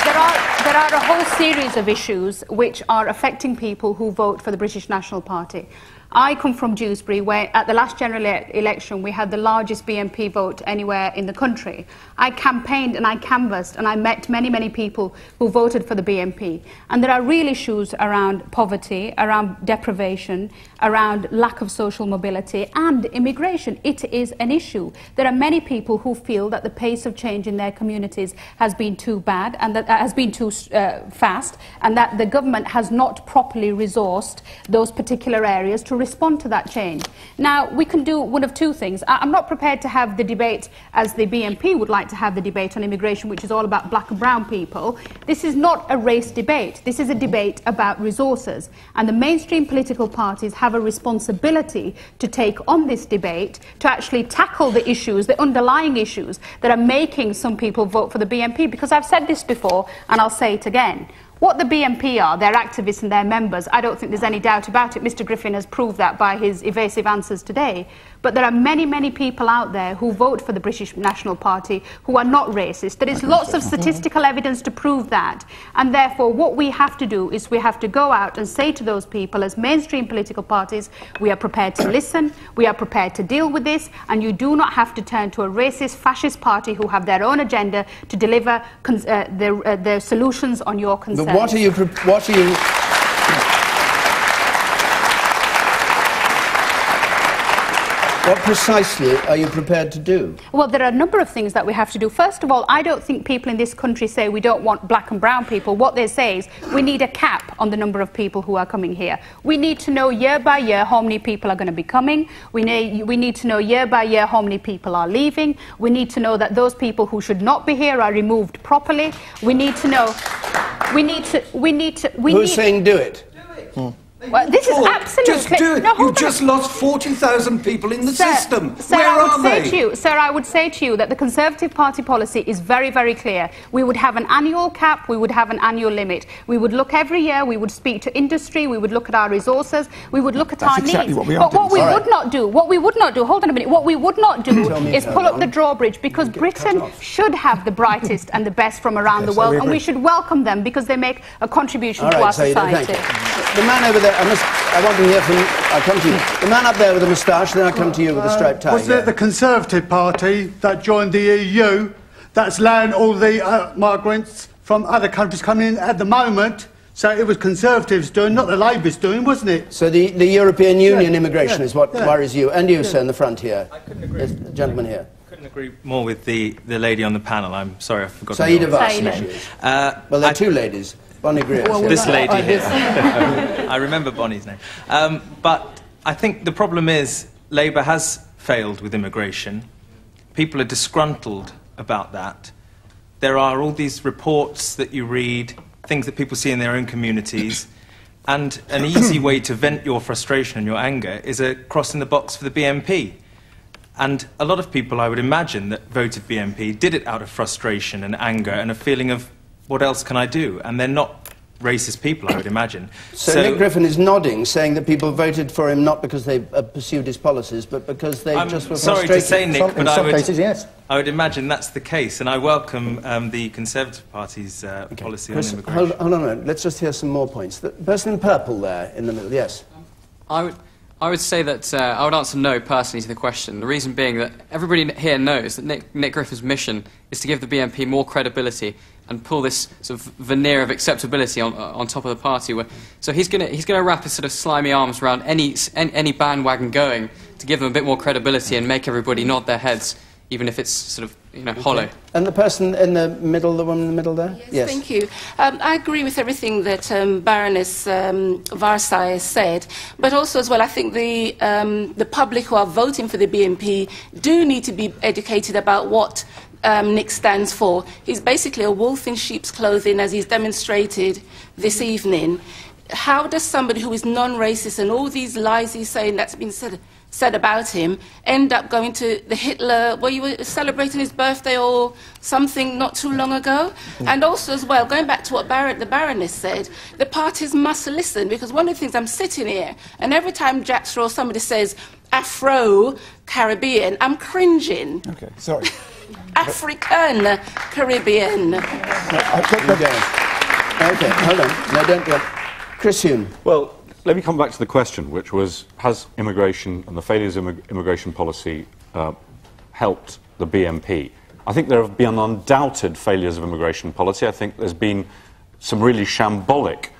There are a whole series of issues which are affecting people who vote for the British National Party. I come from Dewsbury, where at the last general election we had the largest BNP vote anywhere in the country. I campaigned and I canvassed and I met many, many people who voted for the BNP. And there are real issues around poverty, around deprivation, around lack of social mobility and immigration. It is an issue. There are many people who feel that the pace of change in their communities has been too bad and that has been too fast, and that the government has not properly resourced those particular areas to respond to that change. Now, we can do one of two things. I'm not prepared to have the debate as the BNP would like to have the debate on immigration, which is all about black and brown people. This is not a race debate. This is a debate about resources. And the mainstream political parties have a responsibility to take on this debate, to actually tackle the issues, the underlying issues that are making some people vote for the BNP. Because I've said this before, and I'll say it again. What the BNP are, their activists and their members, I don't think there's any doubt about it. Mr. Griffin has proved that by his evasive answers today. But there are many, many people out there who vote for the British National Party who are not racist. There is lots of statistical evidence to prove that. And therefore, what we have to do is we have to go out and say to those people, as mainstream political parties, we are prepared to listen, we are prepared to deal with this, and you do not have to turn to a racist, fascist party who have their own agenda to deliver their solutions on your concerns. But what are you... What precisely are you prepared to do? Well, there are a number of things that we have to do. First of all, I don't think people in this country say we don't want black and brown people. What they say is we need a cap on the number of people who are coming here. We need to know year by year how many people are going to be coming. We need to know year by year how many people are leaving. We need to know that those people who should not be here are removed properly. We need to know... Who's saying do it? Well, this is absolutely... Just do it. You've just lost 40,000 people in the system. Where are they? Sir, I would say to you that the Conservative Party policy is very, very clear. We would have an annual cap, we would have an annual limit. We would look every year, we would speak to industry, we would look at our resources, we would look at our needs. What we are but what we doing. would not do, hold on a minute, what we would not do is pull up the drawbridge, because Britain should have the brightest and the best from around the world, and we should welcome them because they make a contribution to our society. The man over there, I want to hear from you. I'll come to you. The man up there with the moustache, then I'll come to you with the striped tie. Wasn't it the Conservative Party that joined the EU that's allowing all the migrants from other countries coming in at the moment? So it was Conservatives doing, not the Labour's doing, wasn't it? So the European Union immigration is what worries you. And you, sir, in the front here. I couldn't agree. The gentleman here. Couldn't agree more with the lady on the panel. I'm sorry, I forgot. Saida Vassi. Well, there are two ladies. Bonnie Greer. This lady here. I remember Bonnie's name. But I think the problem is Labour has failed with immigration. People are disgruntled about that. There are all these reports that you read, things that people see in their own communities, and an easy way to vent your frustration and your anger is a cross in the box for the BNP. And a lot of people, I would imagine, that voted BNP did it out of frustration and anger and a feeling of, what else can I do? And they're not racist people, I would imagine. So Nick Griffin is nodding, saying that people voted for him not because they pursued his policies, but because they just were frustrated. Sorry to say, Nick, but I would imagine that's the case, and I welcome the Conservative Party's policy on immigration. Hold on a minute. Let's just hear some more points. The person in purple there, in the middle, yes. I would say that I would answer no personally to the question. The reason being that everybody here knows that Nick Griffin's mission is to give the BNP more credibility and pull this sort of veneer of acceptability on top of the party. So he's going to wrap his sort of slimy arms around any bandwagon going to give them a bit more credibility and make everybody nod their heads, even if it's sort of hollow. And the person in the middle, the woman in the middle there? Yes. Thank you. I agree with everything that Baroness Warsi has said, but also as well I think the public who are voting for the BNP do need to be educated about what Nick stands for. He's basically a wolf in sheep's clothing, as he's demonstrated this evening. How does somebody who is non-racist and all these lies he's saying that's been said about him end up going to the Hitler, where you were celebrating his birthday or something not too long ago? And also as well, going back to what the Baroness said, the parties must listen, because one of the things, I'm sitting here and every time Jack Straw somebody says Afro-Caribbean, I'm cringing. Okay, sorry. African Caribbean. Okay, hold on. No, don't go. Chris Huhne. Well, let me come back to the question, which was, has immigration and the failures of immigration policy helped the BNP? I think there have been undoubted failures of immigration policy. I think there's been some really shambolic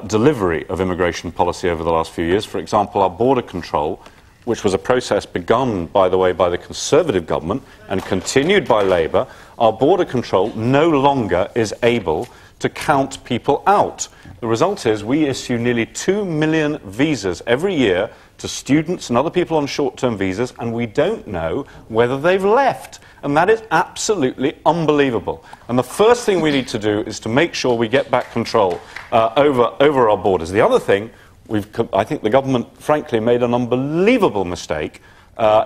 delivery of immigration policy over the last few years. For example, our border control, which was a process begun, by the way, by the Conservative government and continued by Labour, our border control no longer is able to count people out. The result is we issue nearly 2 million visas every year to students and other people on short-term visas, and we don't know whether they've left. And that is absolutely unbelievable. And the first thing we need to do is to make sure we get back control over our borders. The other thing, I think the government, frankly, made an unbelievable mistake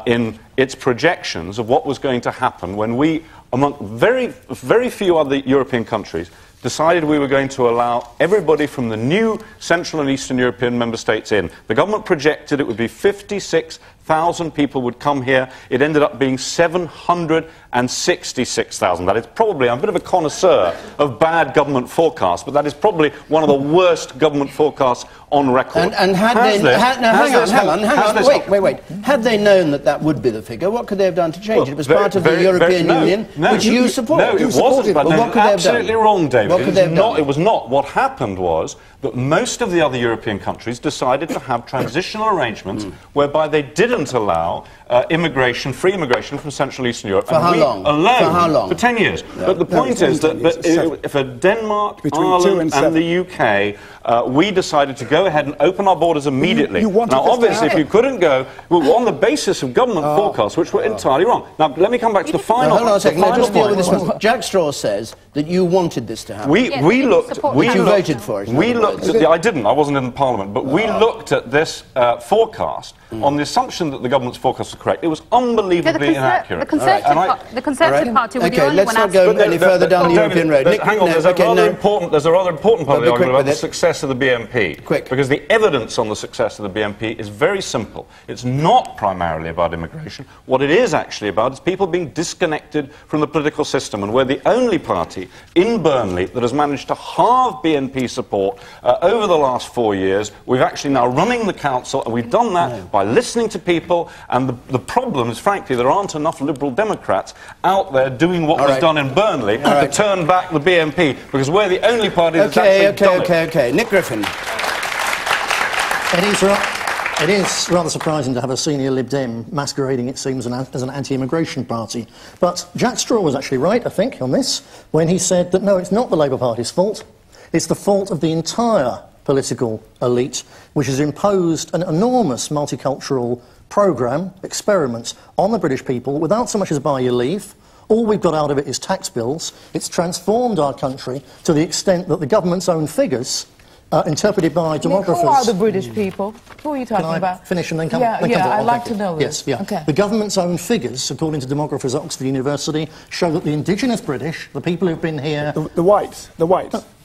in its projections of what was going to happen when we, among very few other European countries, decided we were going to allow everybody from the new Central and Eastern European member states in. The government projected it would be 56,000 people would come here. It ended up being 766,000. That is probably, I'm a bit of a connoisseur of bad government forecasts, but that is probably one of the worst government forecasts on record. And had they... Hang on. Wait. Had they known that that would be the figure, what could they have done to change it? It was part of the European Union, which you support. No, it wasn't. But what could they have done? Absolutely wrong, David. It was not. What happened was that most of the other European countries decided to have transitional arrangements whereby they didn't allow free immigration from Central Eastern Europe. For how long? Alone, for how long? For 10 years. No, but the point is that for Denmark, Ireland and the UK, we decided to go ahead and open our borders immediately. Now, obviously, if you couldn't go, on the basis of government forecasts, which were entirely wrong. Now, let me come back to the final... Hold on a second. Just deal with this one. Jack Straw says that you wanted this to happen. We voted for it. I didn't. I wasn't in Parliament. But we looked at this forecast on the assumption that the government's forecast was correct. It was unbelievably inaccurate. The Conservative Party were the only one... Okay, let's not go any further down the European road. Hang on, there's a rather important part of the argument about the success of the BNP. Quick. Because the evidence on the success of the BNP is very simple. It's not primarily about immigration. What it is actually about is people being disconnected from the political system, and we're the only party in Burnley that has managed to halve BNP support over the last 4 years. We've actually now running the council, and we've done that by listening to people, and the problem is, frankly, there aren't enough Liberal Democrats out there doing what was done in Burnley to turn back the BNP, because we're the only party that's actually done it. Okay. Nick Griffin. It is rather surprising to have a senior Lib Dem masquerading, it seems, as an anti-immigration party. But Jack Straw was actually right, I think, on this, when he said that, no, it's not the Labour Party's fault. It's the fault of the entire political elite, which has imposed an enormous multicultural programme, experiments, on the British people without so much as buy your leave. All we've got out of it is tax bills. It's transformed our country to the extent that the government's own figures, interpreted by demographers... Who are the British people? Who are you talking about? Can I finish and then come I'd like to know this. Yes, yeah. Okay. The government's own figures, according to demographers at Oxford University, show that the indigenous British, the people who've been here... The whites.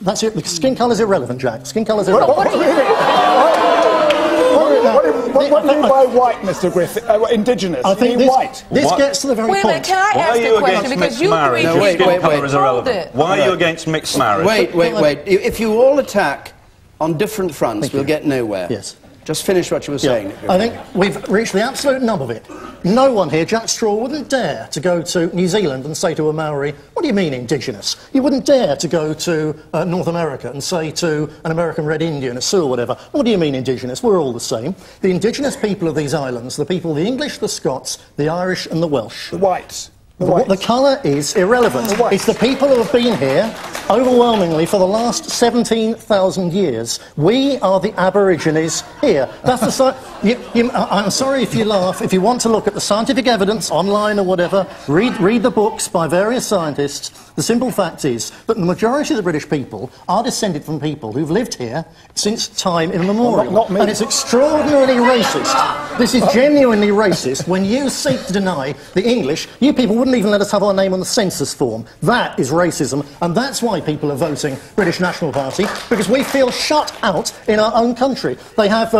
That's it. The skin colour's irrelevant, Jack. Skin colour's irrelevant. What do you mean by white, Mr. Griffin? Indigenous? I think this gets to the very point. Can I ask a question? Because you marriage? wait. Why are you against mixed marriage? Wait. If you all attack on different fronts, we'll get nowhere. Yes. Just finish what you were saying. I think we've reached the absolute nub of it. No one here, Jack Straw, wouldn't dare to go to New Zealand and say to a Maori, what do you mean indigenous? You wouldn't dare to go to North America and say to an American Red Indian, a Sioux or whatever, what do you mean indigenous? We're all the same. The indigenous people of these islands, the people, the English, the Scots, the Irish and the Welsh. The whites. The colour is irrelevant. It's the people who have been here overwhelmingly for the last 17,000 years. We are the Aborigines here. That's the I'm sorry if you laugh. If you want to look at the scientific evidence online or whatever, read the books by various scientists. The simple fact is that the majority of the British people are descended from people who've lived here since time immemorial. Not me. And it's extraordinarily racist. This is genuinely racist. When you seek to deny the English, you people wouldn't even let us have our name on the census form. That is racism, and that's why people are voting British National Party, because we feel shut out in our own country. They have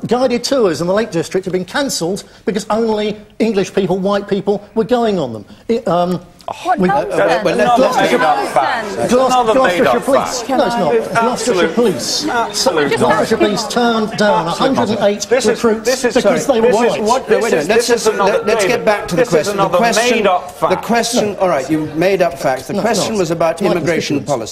guided tours in the Lake District have been cancelled because only English people, white people, were going on them. Gloucestershire Police. No, it's not. Gloucestershire Police. Gloucestershire Police turned down 108 recruits because they were white. Let's get back to the question. The question, all right, you made up facts. The question was about immigration policy.